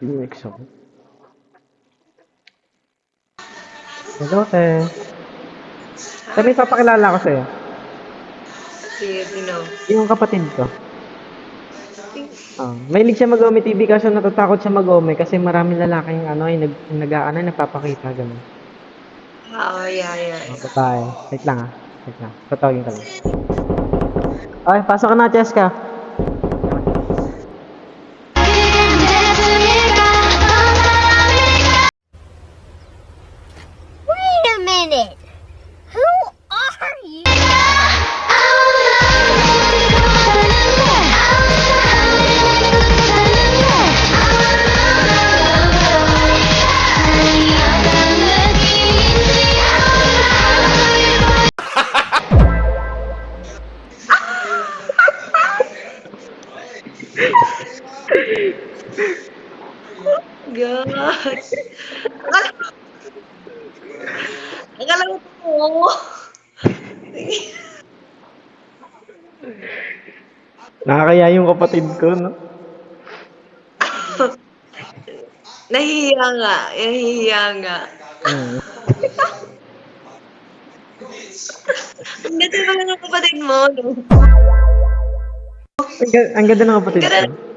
UX ako. Hello, te. Te, may papakilala ko sa'yo. Sige, sino? Yung kapatid ko. Mahilig siya mag-ome TV kaso natatakot siya mag-ome kasi maraming lalaking ano, ay nagpapakita ganun. Yeah, yeah, Mga yeah. babae. Wait lang ah. Wait lang. Tatawagin ka lang. Ay, pasok ka na, Cheska. Wait a minute. Who are you? God. Akala ko mo. Nakakaya yung kapatid ko, no? Nahihiya nga. Nahihiya nga. Hmm. Ang ganda pala ng kapatid mo, no? Ang ganda ng Ang kapatid ganda. ko.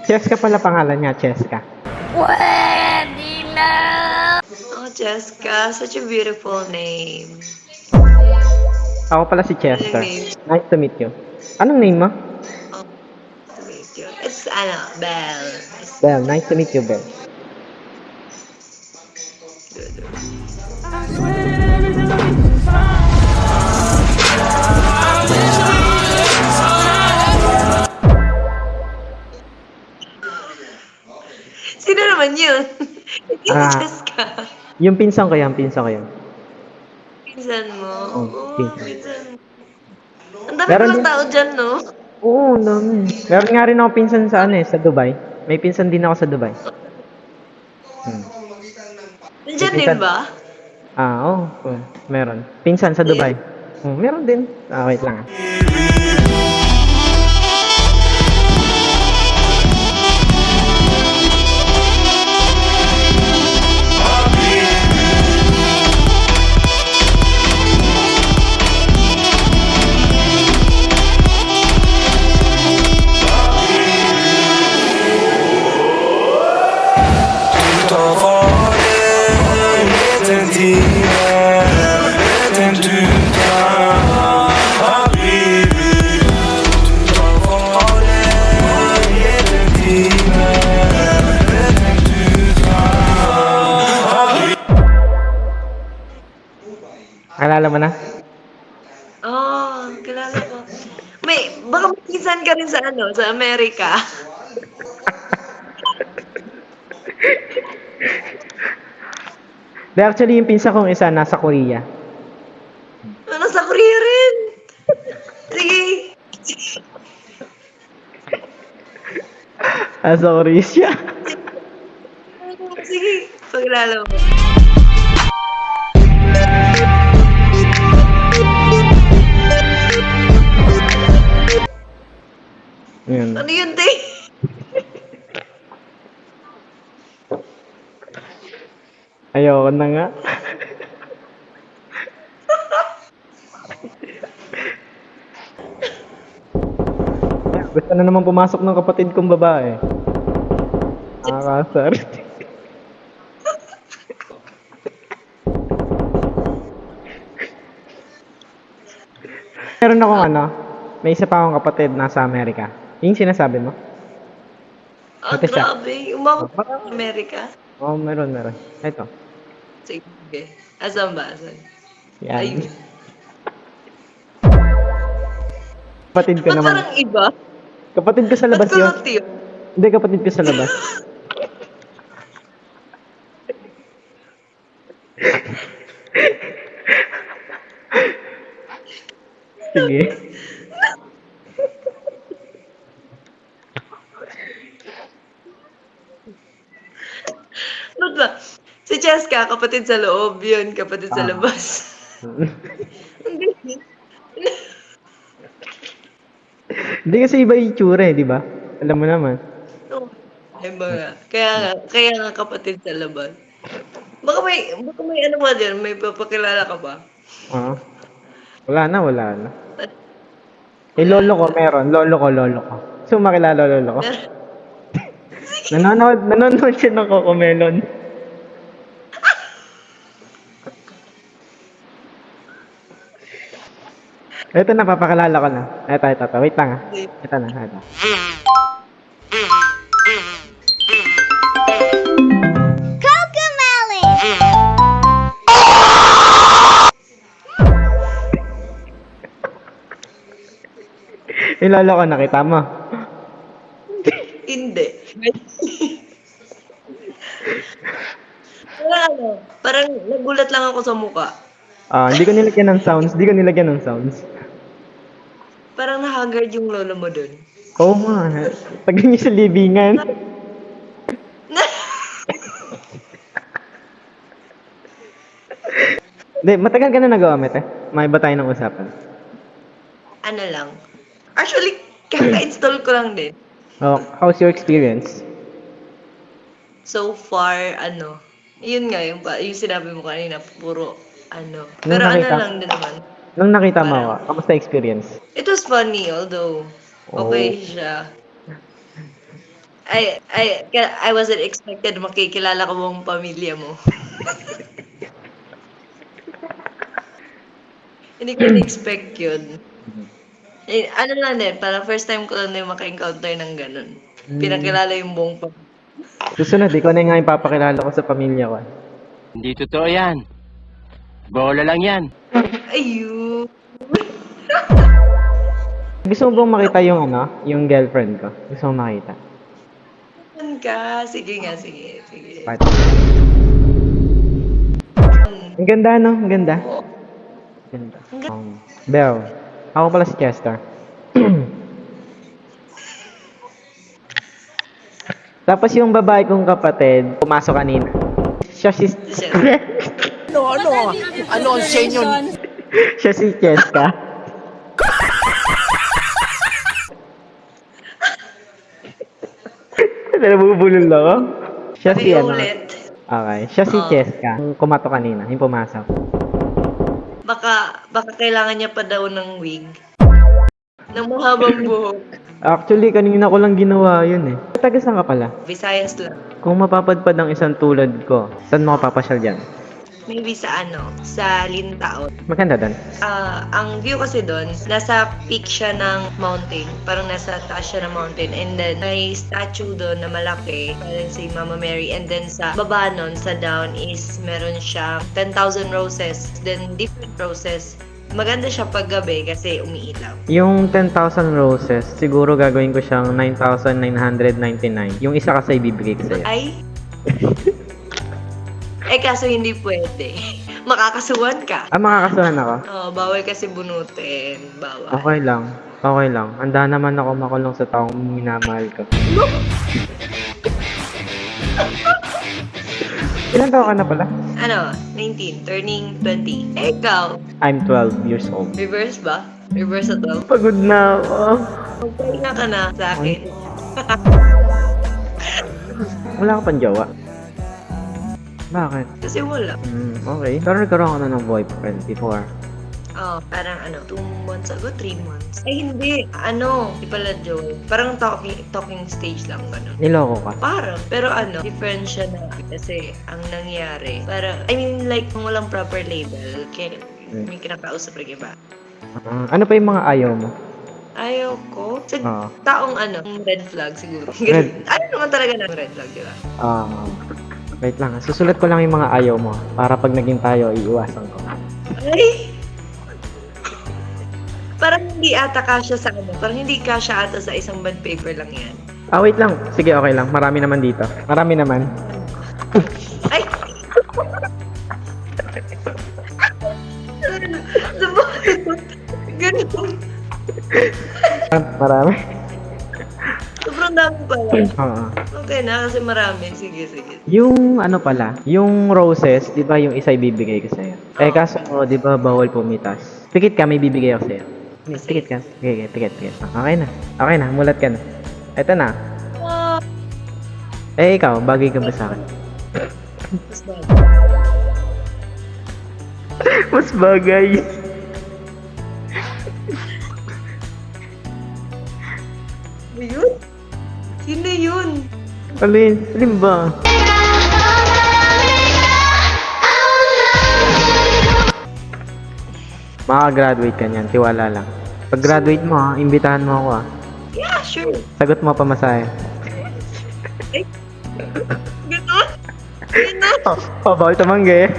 Cheska pala pangalan niya, Cheska. Pwede na. Oh, Jessica. Such a beautiful name. Ako pala si Ano yung Chester. name? Nice to meet you. Anong name mo? Oh, to meet you. It's, Belle. Bel. Nice to meet you, Bel. Good. Sino naman yun? Hindi si Ah, Jessica. yung pinsan ko yan, pinsan ko yan. Pinsan mo. Oh, Oo, pinsan. pinsan mo. Ang dami Meron palang din. tao dyan, no? Oo, dami. Meron nga rin ako pinsan sa ano eh, sa Dubai. May pinsan din ako sa Dubai. Hmm. May Nandyan din pinsan. ba? Meron. Pinsan sa Dubai. Meron din. Wait lang ah. Alala mo na? Oo, kilala ko. Baka may pinsan ka rin sa sa Amerika. Actually, yung pinsan kong isa nasa Korea. Sa Korea rin. Sige. Nasa Korea siya. Sige. Pagkilala mo. Yun. Ano yun, te? Ayoko na nga. Gusto na naman pumasok ng kapatid kong babae. Nakakasar. Meron akong may isa pa akong kapatid nasa Amerika. Yung sinasabi mo? Ito siya. Grabe. Umabot sa Amerika. Meron. Ito. Sige. Asan ba? Asan? Yan. Ayun. Kapatid ko Ba't naman. parang iba? Kapatid ko sa Ba't labas yun. kulot yun? Hindi, kapatid ko sa labas. Sige. Ba't ba? Si Cheska, kapatid sa loob yun, kapatid sa labas. Ang galing. Hindi kasi iba yung itsura eh, di ba? Alam mo naman. Oo. Ay ba, kaya nga kapatid sa labas. Baka may ano ba diyan, may papakilala ka ba? Ah, wala na, wala na. Eh, Wala lolo ko na. meron. Lolo ko. So, makilala lolo ko. Mer- Nanonood siya ng Cocomelon. Ito na, papakilala ko na. Ito. Wait lang ah. Ito na, ito. Cocomelon! Yung lolo ko, nakita mo. Hindi. Parang nagulat lang ako sa mukha. Ah, hindi ko nilagyan ng sounds. Parang na-haggard yung lolo mo dun. Oo nga. Pag niyo sa libingan. Hindi, matagal ka na nag-gamit eh. May iba tayo ng usapan. Ano lang. Actually, kaka-install ko lang din. Oh, how's your experience? So far, yun nga, yung sinabi mo kanina, puro, Nung pero nakita- lang din naman. Nung nakita mo Parang- ako, kamusta experience? It was funny, although, okay siya. I wasn't expected makikilala ko mong pamilya mo. Hindi ko na-expect yun. Eh, ano lang din, parang first time ko lang din maka-encounter ng ganun. Pinakilala yung buong pamilya. Susunod, ikaw na nga yung papakilala ko sa pamilya ko. Hindi totoo yan. Bola lang yan. Ayun. Gusto mo bang makita yung girlfriend ko? Gusto mo makita? Saan ka? Sige nga, sige. Part. Ang ganda, no? Ang ganda. Ganda. Bell, ako pala si Chester. Tapos yung babae kong kapatid, pumasok kanina. Siya si... Ano ang senyo? Siya si Cheska. Nabubulol ako. Siya si Ulit. Okay, siya si Oh. Cheska. Yung kumatok kanina, yung pumasok. Baka kailangan niya pa daw ng wig. Ng mahabang buhok. Actually, kanina ko lang ginawa yun eh. Taga saan ka pala? Visayas lang. Kung mapapadpad ang isang tulad ko, saan mo ka papasyal dyan? Maybe sa Lintaon. Maganda doon. Ang view kasi doon, nasa peak siya ng mountain. Parang nasa taas siya ng mountain. And then, may statue doon na malaki. Parang si Mama Mary. And then, sa baba nun, sa down is meron siya 10,000 roses. Then, different roses. Maganda siya pag gabi kasi umiilaw. Yung 10,000 roses, siguro gagawin ko siyang 9,999. Yung isa kasi ibibigay ko sa'yo. Ay? Kaso hindi pwede. Makakasuhan ka. Ah, makakasuhan ako? Bawal kasi bunutin. Bawal. Okay lang. Handa naman ako makulong sa taong minamahal ko. Ilan taon ka na pala? 19, turning 20. Ikaw, I'm 12 years old. reverse ba? Reverse sa 12? Pagod na ako. Magpahinga ka na sa akin. Wala ka pang jowa? Bakit? Kasi wala. Okay. Pero nagkaroon ka na ng boyfriend before. Parang 2 months ago, 3 months. Ay, hindi. Di pala Joe. Parang talking stage lang, gano'n. Niloko ka? Parang, pero different siya na. Kasi, ang nangyari, parang, like, kung walang proper label, kaya may kinakausap rin iba. Ano pa yung mga ayaw mo? Ayaw ko. Sa Oo. taong red flag siguro. Red- Ano naman talaga ng red flag, di ba? Wait lang. Susulat ko lang yung mga ayaw mo para pag naging tayo, iiwasan ko. Ay! Parang hindi ata kasya sa Parang hindi kasya ata sa isang bond paper lang yan. Wait lang. Sige, okay lang. Marami naman dito. Marami naman. Ay! Ganun. Marami? Sobrang dami pala. Oo. Okay na, kasi marami. Sige. Yung pala, yung roses, di ba yung isa ibibigay ko sa'yo? Kaso, di ba bawal pumitas? Pikit ka, may bibigay ako sa'yo. Pikit ka. Okay, pikit. Okay na, mulat ka na. Ito na. Eh, ikaw, bagay ka ba sa akin? Mas bagay. Mas bagay. Ano yun? Sino yun? Alin? Alin ba? Makagraduate ka niyan, tiwala lang. Pag graduate mo ha, imbitahan mo ako ha. Yeah, sure. Sagot mo pa masaya. Ganon? Ganon? Oh, bawal tumanggi.